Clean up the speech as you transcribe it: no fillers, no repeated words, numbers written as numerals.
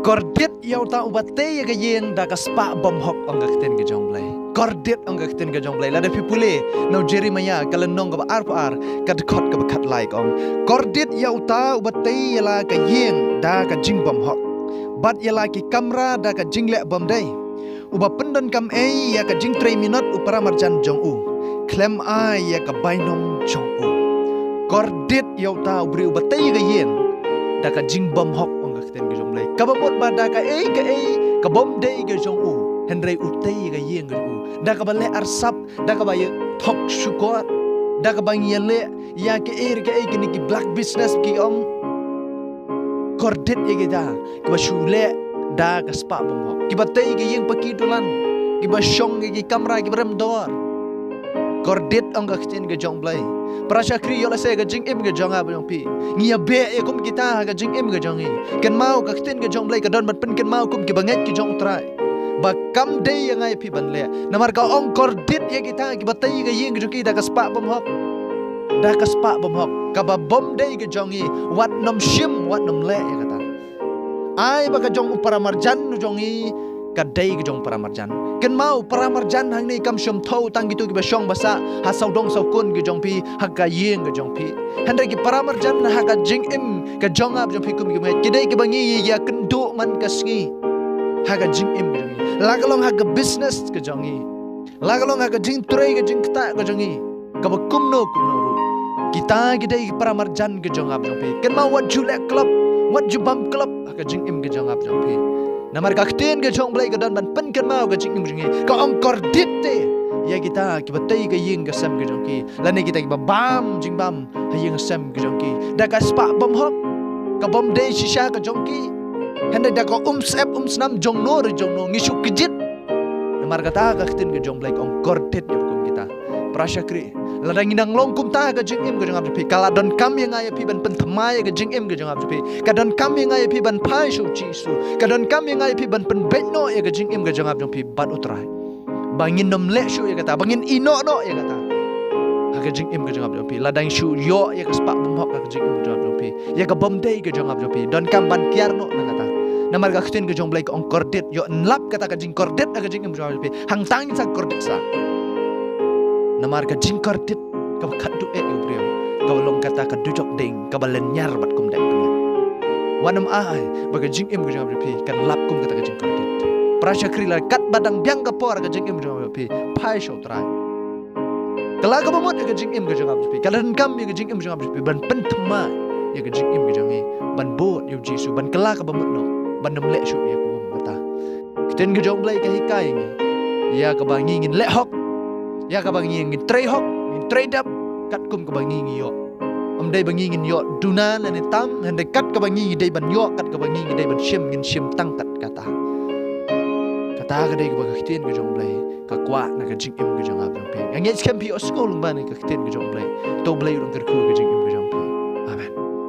Kordit yaw ta ubate ga yen da ka spa bom hok ang gakten ga jonglay. Kordit ang gakten ga jonglay la da pipule no Jeremiah kalanong ga ar kad khot ga khat like ong. Kordit yaw ta ubate yala ga yen da ka jing bom hok. Bat yala ki kamra da ka jing le bom day. Uba pendan kam ya ka jing 3 minute upara marjan jong u. Klem ai ya ka bainom jong u. Kordit yaw ta ubri ubate ga yen da ka jing bom hok ten ke jong lay kabamot ba da ka ka bom day ke jong u henry utay ga yeng ga u da ka bale arsap da ka ba thok shukot da ka bang yele ya ke ke ni ki black business ki kordit ye da ka ba shule da ka spa bom ho ki ba tay ga yeng pakitulan ki ba shong ki kamera ki bram dor kordit ang ga ten ke jong lay Prasya kri yola se ga jing im ga jong ab jong pi ngia be e kum kita ga jing im ga jong i kan mau ka tin ga jong blai ka don bat pen kan mau kum ki banget ki jong trai ba kam day yang ai pi ban le namar ka ong kordit ye kita ki batai ga yeng ga jong ki da ka spa bom hok da ka spa bom hok ka ba bom day ga jong i wat nom shim wat nom le ya kata ai ba ka jong para marjan jong i ka day ga jong para marjan kan mau para marjan hang ni kam shum thau tang gitu ki ba shong basa ha sau dong sau kun ki jong pi ha ka yeng ki jong pi hande ki para marjan ha ka jing im ka jong ab jong pi kum ki me ki dai ki bangi ya kendo man ka sngi ha ka jing im ki jong la ka long ha ka business ki jong i la ka long ha ka jing trei ka jing ta ka jong i ka ba kum no ru kita ki dai para marjan ki jong ab jong pi kan mau wat jule club wat jubam club ha ka jing im ki jong ab jong pi namar ka kten ke jong blai ka dan ban pen kan mau ka jing im jing ka ong kordit te ya kita ki batai ka yeng ka sam ka jong ki la ne kita ki bam jing bam ha yeng sam ka jong ki da ka spa bom hok ka bom de shisha ka jong ki hande da ka sep snam jong no re jong no ngisuk kejit namar ka ta ka kten ke jong blai ka ong kordit ya kum kita prasyakri la dang inang long kum ta ka jing im ka jong ab pi kala don kam yang ai pi ban pen thamai ka jing im ka jong ab pi ka don kam yang ai pi ban pai shu chi su ka don kam yang ai pi ban pen bet no ya ka jing im ka jong ab pi bat utrai bangin nom le shu ya kata bangin ino no ya kata ha ka jing im ka jong ab pi la dang shu yo ya ka spa bom hok ka jing im ka jong ab pi ya ka bom dei ka jong ab pi don kam ban kiar no na kata namar ka kten ka jong blai ka ong kordit yo nlap kata ka jing kordit ka jing im ka jong ab pi hang tang sa kordit sa namar ka jing kordit ka khat du e ubriam ka long kata ka du jok ding ka balen nyar bat kum dek pengen wanam ai ba ka jing im ka jong ab pi kan lap kum kata ka jing kordit prasyakri la kat badang biang ka por ka jing im ka jong ab pi pai sho trai kala ka bomot ka jing im ka jong ab pi kala kam ka jing im ka jong ab pi ban pen thma ya ka jing im ka jong i ban bot yu jisu ban kala ka bomot no ban nom le shu ya ku kata kten ka jong blai ka hikai ni ya ka bangi ngin le hok ya ka bangi ngin trei hok ngin trei dap kat kum ka bangi ngi yo dai bangi ngin yo dunan la ni tam hande kat ka bangi dai ban yo kat ka bangi dai ban shim ngin shim tang kat kata ka dai ka ba kten ka jong blai ka kwa na ka jing im ka jong ab jong pe yang ye skem pi o school ba ni ka kten ka jong blai to blai rong ka ku ka jing im ka